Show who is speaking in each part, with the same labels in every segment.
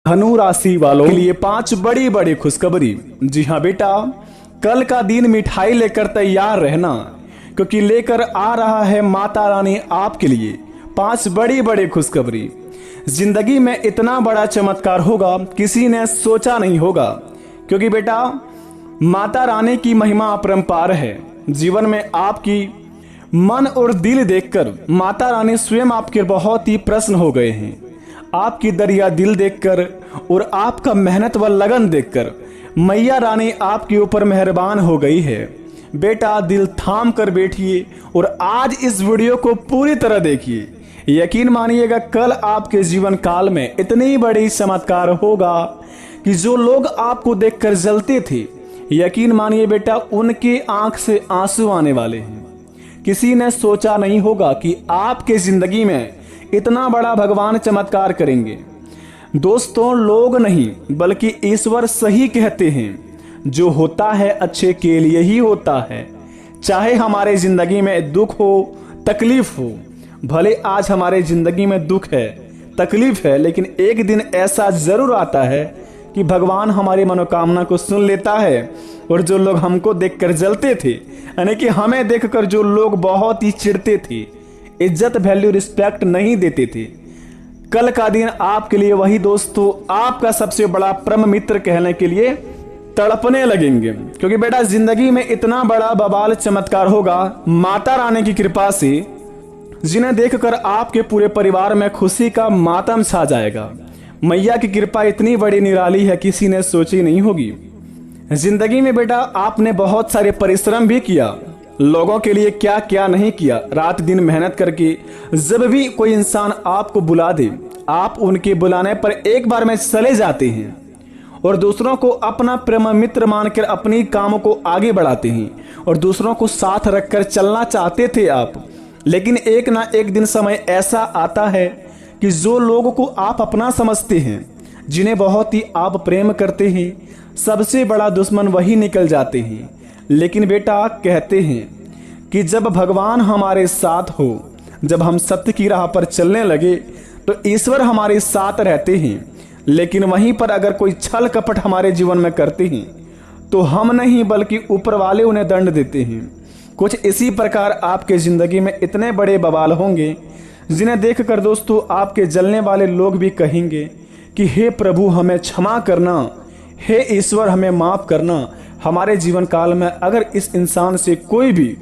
Speaker 1: धनु राशि वालों के लिए 5 बड़ी बड़ी खुशखबरी। जी हाँ बेटा, कल का दिन मिठाई लेकर तैयार रहना, क्योंकि लेकर आ रहा है माता रानी आपके लिए 5 बड़ी बड़ी खुशखबरी। जिंदगी में इतना बड़ा चमत्कार होगा किसी ने सोचा नहीं होगा, क्योंकि बेटा माता रानी की महिमा अपरंपार है। जीवन में आपकी मन और दिल देखकर माता रानी स्वयं आपके बहुत ही प्रसन्न हो गए हैं। आपकी दरिया दिल देखकर और आपका मेहनत व लगन देखकर मैया रानी आपके ऊपर मेहरबान हो गई है। बेटा दिल थाम कर बैठिए और आज इस वीडियो को पूरी तरह देखिए। यकीन मानिएगा कल आपके जीवन काल में इतनी बड़ी चमत्कार होगा कि जो लोग आपको देखकर जलते थे, यकीन मानिए बेटा उनके आंख से आंसू आने वाले हैं। किसी ने सोचा नहीं होगा कि आपके जिंदगी में इतना बड़ा भगवान चमत्कार करेंगे। दोस्तों लोग नहीं बल्कि ईश्वर सही कहते हैं, जो होता है अच्छे के लिए ही होता है। चाहे हमारे जिंदगी में दुख हो तकलीफ हो, भले आज हमारे जिंदगी में दुख है तकलीफ है, लेकिन एक दिन ऐसा जरूर आता है कि भगवान हमारी मनोकामना को सुन लेता है। और जो लोग हमको देखकर जलते थे, यानी कि हमें देखकर जो लोग बहुत ही चिढ़ते थे, इज्जत वैल्यू रिस्पेक्ट नहीं देते थे, कल का दिन आपके लिए वही दोस्तों आपका सबसे बड़ा परम मित्र कहने के लिए तड़पने लगेंगे। क्योंकि बेटा जिंदगी में इतना बड़ा बवाल चमत्कार होगा माता रानी की कृपा से, जिन्हें देखकर आपके पूरे परिवार में खुशी का मातम छा जाएगा। मैया की कृपा इतनी बड़ी निराली है, किसी ने सोची नहीं होगी। जिंदगी में बेटा आपने बहुत सारे परिश्रम भी किया, लोगों के लिए क्या क्या नहीं किया, रात दिन मेहनत करके। जब भी कोई इंसान आपको बुला दे, आप उनके बुलाने पर एक बार में चले जाते हैं और दूसरों को अपना प्रेम मित्र मानकर अपनी कामों को आगे बढ़ाते हैं और दूसरों को साथ रखकर चलना चाहते थे आप। लेकिन एक ना एक दिन समय ऐसा आता है कि जो लोगों को आप अपना समझते हैं, जिन्हें बहुत ही आप प्रेम करते हैं, सबसे बड़ा दुश्मन वही निकल जाते हैं। लेकिन बेटा कहते हैं कि जब भगवान हमारे साथ हो, जब हम सत्य की राह पर चलने लगे तो ईश्वर हमारे साथ रहते हैं। लेकिन वहीं पर अगर कोई छल कपट हमारे जीवन में करते हैं तो हम नहीं बल्कि ऊपर वाले उन्हें दंड देते हैं। कुछ इसी प्रकार आपके जिंदगी में इतने बड़े बवाल होंगे, जिन्हें देखकर दोस्तों आपके जलने वाले लोग भी कहेंगे कि हे प्रभु हमें क्षमा करना, हे ईश्वर हमें माफ करना। हमारे जीवन काल में अगर इस इंसान से कोई भी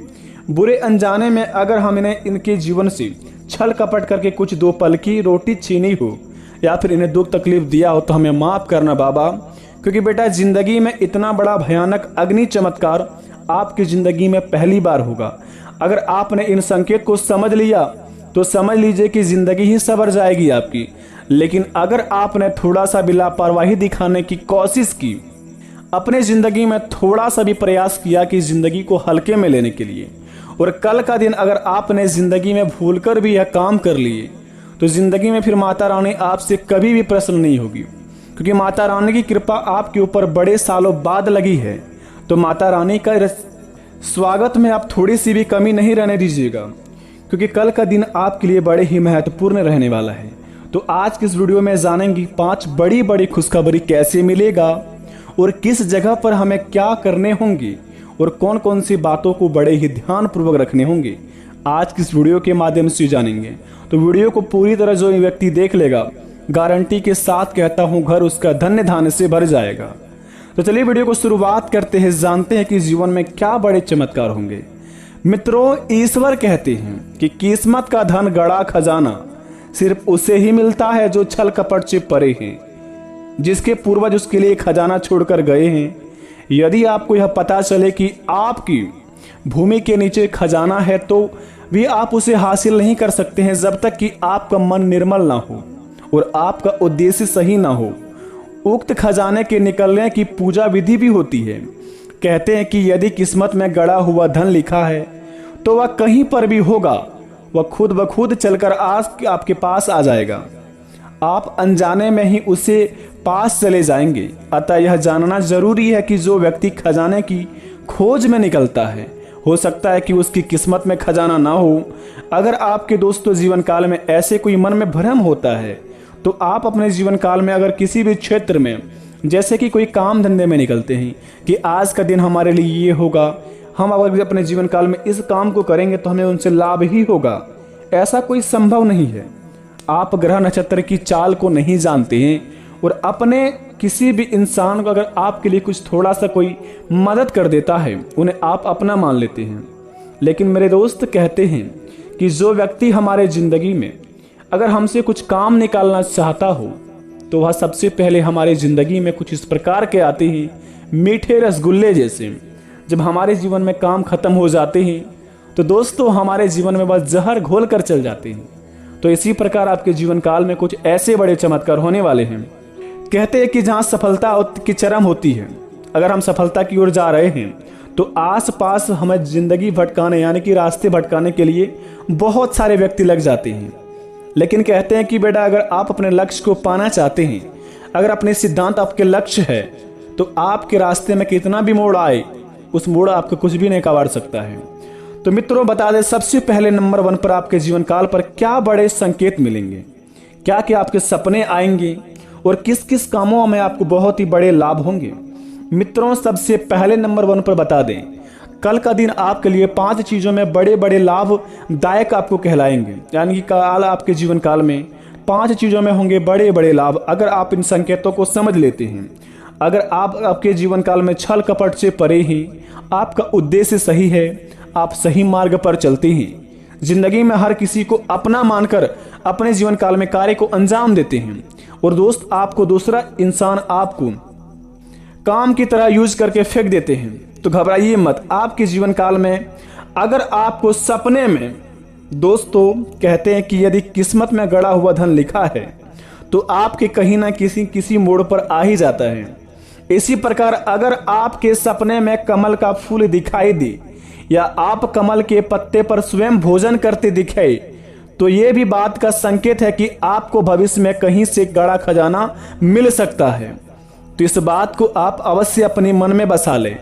Speaker 1: बुरे अनजाने में अगर हमने इनके जीवन से छल कपट करके कुछ 2 पल की रोटी छीनी हो या फिर इन्हें दुख तकलीफ दिया हो, तो हमें माफ करना बाबा। क्योंकि बेटा जिंदगी में इतना बड़ा भयानक अग्नि चमत्कार आपकी जिंदगी में पहली बार होगा। अगर आपने इन संकेत को समझ लिया तो समझ लीजिए कि जिंदगी ही संवर जाएगी आपकी। लेकिन अगर आपने थोड़ा सा भी लापरवाही दिखाने की कोशिश की, अपने जिंदगी में थोड़ा सा भी प्रयास किया कि जिंदगी को हल्के में लेने के लिए, और कल का दिन अगर आपने जिंदगी में भूलकर भी यह काम कर लिए, तो जिंदगी में फिर माता रानी आपसे कभी भी प्रसन्न नहीं होगी। क्योंकि माता रानी की कृपा आपके ऊपर बड़े सालों बाद लगी है, तो माता रानी का स्वागत में आप थोड़ी सी भी कमी नहीं रहने दीजिएगा, क्योंकि कल का दिन आपके लिए बड़े ही महत्वपूर्ण रहने वाला है। तो आज की इस वीडियो में जानेंगे 5 बड़ी बड़ी खुशखबरी कैसे मिलेगा और किस जगह पर हमें क्या करने होंगे और कौन कौन सी बातों को बड़े ही ध्यानपूर्वक रखने होंगे, आज की इस वीडियो के माध्यम से जानेंगे। तो वीडियो को पूरी तरह जो व्यक्ति देख लेगा, गारंटी के साथ कहता हूं घर उसका धन्य धान्य से भर जाएगा। तो चलिए वीडियो को शुरुआत करते हैं, जानते हैं कि जीवन में क्या बड़े चमत्कार होंगे। मित्रों ईश्वर कहते हैं कि किस्मत का धन गड़ा खजाना सिर्फ उसे ही मिलता है जो छल कपट से परे हैं, जिसके पूर्वज उसके लिए खजाना छोड़कर गए हैं। यदि आपको यह पता चले कि आपकी भूमि के नीचे खजाना है, तो भी आप उसे हासिल नहीं कर सकते हैं जब तक कि आपका मन निर्मल ना हो और आपका उद्देश्य सही ना हो। उक्त खजाने के निकलने की पूजा विधि भी होती है। कहते हैं कि यदि किस्मत में गड़ा हुआ धन लिखा है तो वह कहीं पर भी होगा, वह खुद ब खुद चलकर आपके पास आ जाएगा। आप अनजाने में ही उसे पास चले जाएंगे। अतः यह जानना जरूरी है कि जो व्यक्ति खजाने की खोज में निकलता है, हो सकता है कि उसकी किस्मत में खजाना ना हो। अगर आपके दोस्तों जीवन काल में ऐसे कोई मन में भ्रम होता है तो आप अपने जीवन काल में अगर किसी भी क्षेत्र में, जैसे कि कोई काम धंधे में निकलते हैं कि आज का दिन हमारे लिए ये होगा, हम अगर अपने जीवन काल में इस काम को करेंगे तो हमें उनसे लाभ ही होगा, ऐसा कोई संभव नहीं है। आप ग्रह नक्षत्र की चाल को नहीं जानते हैं और अपने किसी भी इंसान को अगर आपके लिए कुछ थोड़ा सा कोई मदद कर देता है, उन्हें आप अपना मान लेते हैं। लेकिन मेरे दोस्त कहते हैं कि जो व्यक्ति हमारे जिंदगी में अगर हमसे कुछ काम निकालना चाहता हो तो वह सबसे पहले हमारे जिंदगी में कुछ इस प्रकार के आते हैं, मीठे रसगुल्ले जैसे। जब हमारे जीवन में काम खत्म हो जाते हैं तो दोस्तों हमारे जीवन में बस जहर घोल कर चल जाते हैं। तो इसी प्रकार आपके जीवन काल में कुछ ऐसे बड़े चमत्कार होने वाले हैं। कहते हैं कि जहाँ सफलता की चरम होती है, अगर हम सफलता की ओर जा रहे हैं तो आसपास हमें जिंदगी भटकाने यानी कि रास्ते भटकाने के लिए बहुत सारे व्यक्ति लग जाते हैं। लेकिन कहते हैं कि बेटा अगर आप अपने लक्ष्य को पाना चाहते हैं, अगर अपने सिद्धांत आपके लक्ष्य है, तो आपके रास्ते में कितना भी मोड़ आए, उस मोड़ आपको कुछ भी नहीं कबाड़ सकता है। तो मित्रों बता दें, सबसे पहले नंबर 1 पर आपके जीवन काल पर क्या बड़े संकेत मिलेंगे, क्या क्या आपके सपने आएंगे और किस किस कामों में आपको बहुत ही बड़े लाभ होंगे। मित्रों सबसे पहले नंबर 1 पर बता दें, कल का दिन आपके लिए 5 चीजों में बड़े बड़े लाभदायक आपको कहलाएंगे। यानी कि कल आपके जीवन काल में 5 चीजों में होंगे बड़े बड़े लाभ, अगर आप इन संकेतों को समझ लेते हैं। अगर आप आपके जीवन काल में छल कपट से परे हैं, आपका उद्देश्य सही है, आप सही मार्ग पर चलते हैं, जिंदगी में हर किसी को अपना मानकर अपने जीवन काल में कार्य को अंजाम देते हैं, और दोस्त आपको दूसरा इंसान आपको काम की तरह यूज करके फेंक देते हैं, तो घबराइए मत। आपके जीवन काल में अगर आपको सपने में, दोस्तों कहते हैं कि यदि किस्मत में गड़ा हुआ धन लिखा है तो आपके कहीं ना किसी मोड़ पर आ ही जाता है। इसी प्रकार अगर आपके सपने में कमल का फूल दिखाई दे या आप कमल के पत्ते पर स्वयं भोजन करते दिखाई, तो ये भी बात का संकेत है कि आपको भविष्य में कहीं से बड़ा खजाना मिल सकता है। तो इस बात को आप अवश्य अपने मन में बसा लें।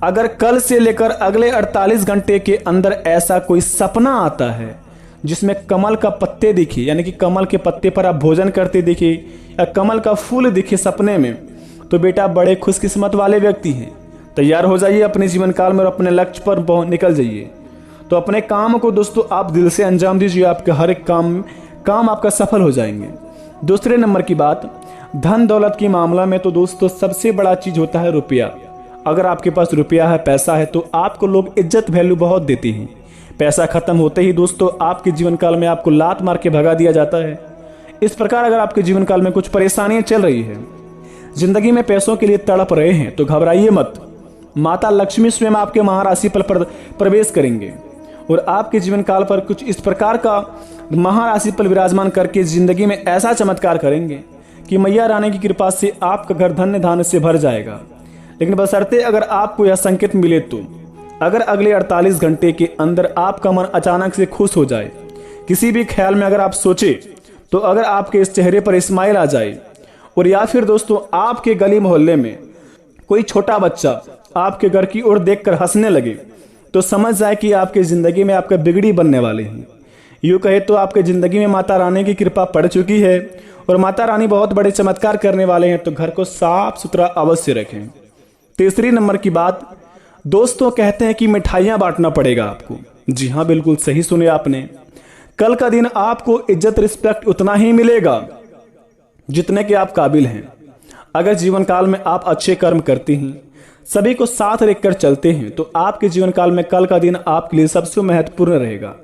Speaker 1: अगर कल से लेकर अगले 48 घंटे के अंदर ऐसा कोई सपना आता है जिसमें कमल का पत्ते दिखे, यानी कि कमल के पत्ते पर आप भोजन करते दिखे या कमल का फूल दिखे सपने में, तो बेटा बड़े खुशकिस्मत वाले व्यक्ति हैं। तैयार हो जाइए अपने जीवन काल में और अपने लक्ष्य पर निकल जाइए। तो अपने काम को दोस्तों आप दिल से अंजाम दीजिए, आपके हर एक काम आपका सफल हो जाएंगे। दूसरे नंबर की बात, धन दौलत की मामला में तो दोस्तों सबसे बड़ा चीज होता है रुपया। अगर आपके पास रुपया है, पैसा है, तो आपको लोग इज्जत वैल्यू बहुत देते हैं। पैसा खत्म होते ही दोस्तों आपके जीवन काल में आपको लात मार के भगा दिया जाता है। इस प्रकार अगर आपके जीवन काल में कुछ परेशानियां चल रही है, जिंदगी में पैसों के लिए तड़प रहे हैं, तो घबराइए मत। माता लक्ष्मी स्वयं आपके महाराशि पर प्रवेश करेंगे और आपके जीवन काल पर कुछ इस प्रकार का महाराशि पर विराजमान करके जिंदगी में ऐसा चमत्कार करेंगे कि मैया रानी की कृपा से आपका घर धन्य धान्य से भर जाएगा। लेकिन बशर्ते अगर आपको यह संकेत मिले, तो अगर अगले 48 घंटे के अंदर आपका मन अचानक से खुश हो जाए, किसी भी ख्याल में अगर आप सोचे, तो अगर आपके इस चेहरे पर स्माइल आ जाए, और या फिर दोस्तों आपके गली मोहल्ले में कोई छोटा बच्चा आपके घर की ओर देखकर हंसने लगे, तो समझ जाए कि आपके जिंदगी में आपका बिगड़ी बनने वाले हैं। यूँ कहे तो आपके जिंदगी में माता रानी की कृपा पड़ चुकी है और माता रानी बहुत बड़े चमत्कार करने वाले हैं। तो घर को साफ सुथरा अवश्य रखें। तीसरी नंबर की बात, दोस्तों कहते हैं कि मिठाइयां बांटना पड़ेगा आपको। जी हाँ, बिल्कुल सही सुने आपने। कल का दिन आपको इज्जत रिस्पेक्ट उतना ही मिलेगा जितने के आप काबिल हैं। अगर जीवन काल में आप अच्छे कर्म करते हैं, सभी को साथ रखकर चलते हैं, तो आपके जीवन काल में कल का दिन आपके लिए सबसे महत्वपूर्ण रहेगा।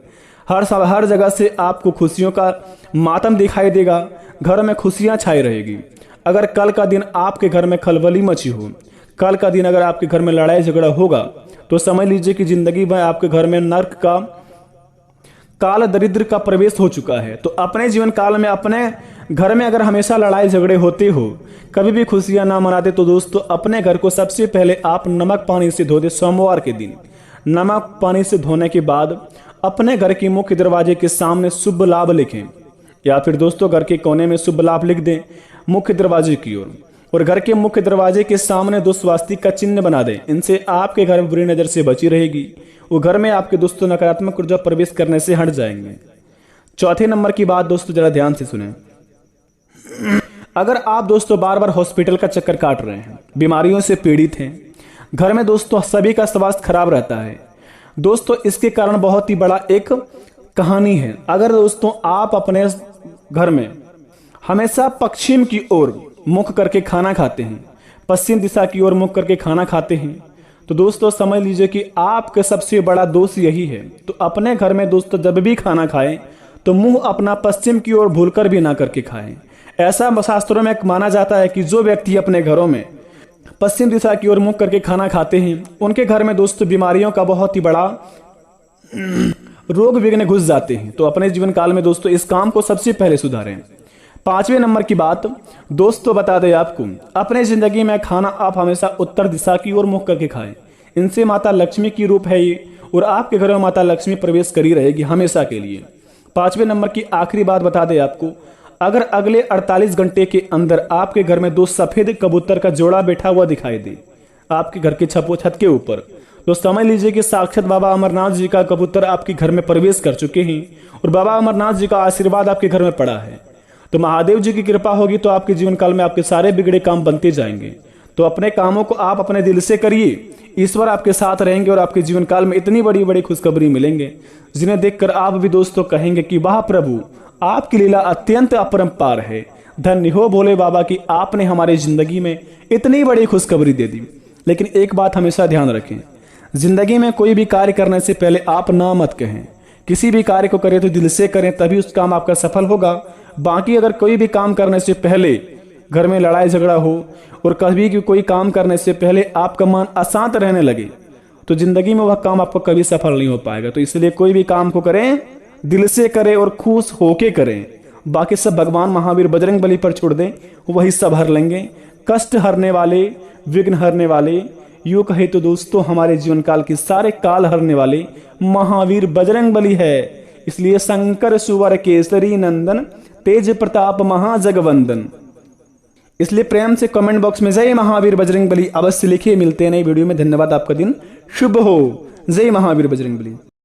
Speaker 1: हर जगह से आपको खुशियों का मातम दिखाई देगा, घर में खुशियां छाई रहेगी। अगर कल का दिन आपके घर में खलबली मची हो, कल का दिन अगर आपके घर में लड़ाई झगड़ा होगा, तो समझ लीजिए कि जिंदगी में आपके घर में नर्क का काल दरिद्र का प्रवेश हो चुका है। तो अपने जीवन काल में अपने घर में अगर हमेशा लड़ाई झगड़े होते हो, कभी भी खुशियां ना मनाते, तो दोस्तों अपने घर को सबसे पहले आप नमक पानी से धो दे। सोमवार के दिन नमक पानी से धोने के बाद अपने घर के मुख्य दरवाजे के सामने शुभ लाभ लिखें, या फिर दोस्तों घर के कोने में शुभ लाभ लिख दें मुख्य दरवाजे की ओर, और घर के मुख्य दरवाजे के सामने 2 स्वास्तिक का चिन्ह बना दें। इनसे आपके घर में बुरी नजर से बची रहेगी। वो घर में आपके दोस्तों नकारात्मक ऊर्जा प्रवेश करने से हट जाएंगे। चौथे नंबर की बात दोस्तों जरा ध्यान से सुने। अगर आप दोस्तों बार बार हॉस्पिटल का चक्कर काट रहे हैं, बीमारियों से पीड़ित हैं, घर में दोस्तों सभी का स्वास्थ्य खराब रहता है दोस्तों, इसके कारण बहुत ही बड़ा एक कहानी है। अगर दोस्तों आप अपने घर में हमेशा पश्चिम की ओर मुख करके खाना खाते हैं, पश्चिम दिशा की ओर मुख करके खाना खाते हैं, तो दोस्तों समझ लीजिए कि आपका सबसे बड़ा दोष यही है। तो अपने घर में दोस्तों जब भी खाना खाएं तो मुंह अपना पश्चिम की ओर भूलकर भी ना करके खाएं। ऐसा शास्त्रों में माना जाता है कि जो व्यक्ति अपने घरों में पश्चिम दिशा की ओर मुख करके खाना खाते हैं, उनके घर में दोस्तों बीमारियों का बहुत ही बड़ा रोग विघ्न घुस जाते हैं। तो अपने जीवन काल में दोस्तों इस काम को सबसे पहले सुधारें। 5वें नंबर की बात दोस्तों बता दें आपको, अपने जिंदगी में खाना आप हमेशा उत्तर दिशा की ओर मुख करके खाएं। इनसे माता लक्ष्मी की रूप है ये, और आपके घर में माता लक्ष्मी प्रवेश करी रहेगी हमेशा के लिए। 5वें नंबर की आखिरी बात बता दें आपको, अगर अगले 48 घंटे के अंदर आपके घर में 2 सफेद कबूतर का जोड़ा बैठा हुआ दिखाई दे आपके घर के छत के ऊपर, तो समझ लीजिए कि साक्षात बाबा अमरनाथ जी का कबूतर आपके घर में प्रवेश कर चुके हैं और बाबा अमरनाथ जी का आशीर्वाद आपके घर में पड़ा है। तो महादेव जी की कृपा होगी तो आपके जीवन काल में आपके सारे बिगड़े काम बनते जाएंगे। तो अपने कामों को आप अपने दिल से करिए, ईश्वर आपके साथ रहेंगे और आपके जीवन काल में इतनी बड़ी बड़ी खुशखबरी मिलेंगे जिन्हें देखकर आप भी दोस्तों कहेंगे कि वाह प्रभु, आपकी लीला अत्यंत अपरंपार है। धन्य हो भोले बाबा की आपने हमारी जिंदगी में इतनी बड़ी खुशखबरी दे दी। लेकिन एक बात हमेशा ध्यान रखें, जिंदगी में कोई भी कार्य करने से पहले आप ना मत कहें। किसी भी कार्य को करें तो दिल से करें, तभी उस काम आपका सफल होगा। बाकी अगर कोई भी काम करने से पहले घर में लड़ाई झगड़ा हो और कभी भी कोई काम करने से पहले आपका मन अशांत रहने लगे, तो जिंदगी में वह काम आपको कभी सफल नहीं हो पाएगा। तो इसलिए कोई भी काम को करें दिल से करें और खुश होके करें। बाकी सब भगवान महावीर बजरंग बली पर छोड़ दें, वही सब हर लेंगे। कष्ट हरने वाले, विघ्न हरने वाले, यूं कहे तो दोस्तों हमारे जीवन काल के सारे काल हरने वाले महावीर बजरंग बली है। इसलिए शंकर सुवर केसरी नंदन, तेज प्रताप महाजगवंदन। इसलिए प्रेम से कमेंट बॉक्स में जय महावीर बजरंग बली अवश्य लिखिए। मिलते हैं नई वीडियो में। धन्यवाद, आपका दिन शुभ हो। जय महावीर बजरंग बली।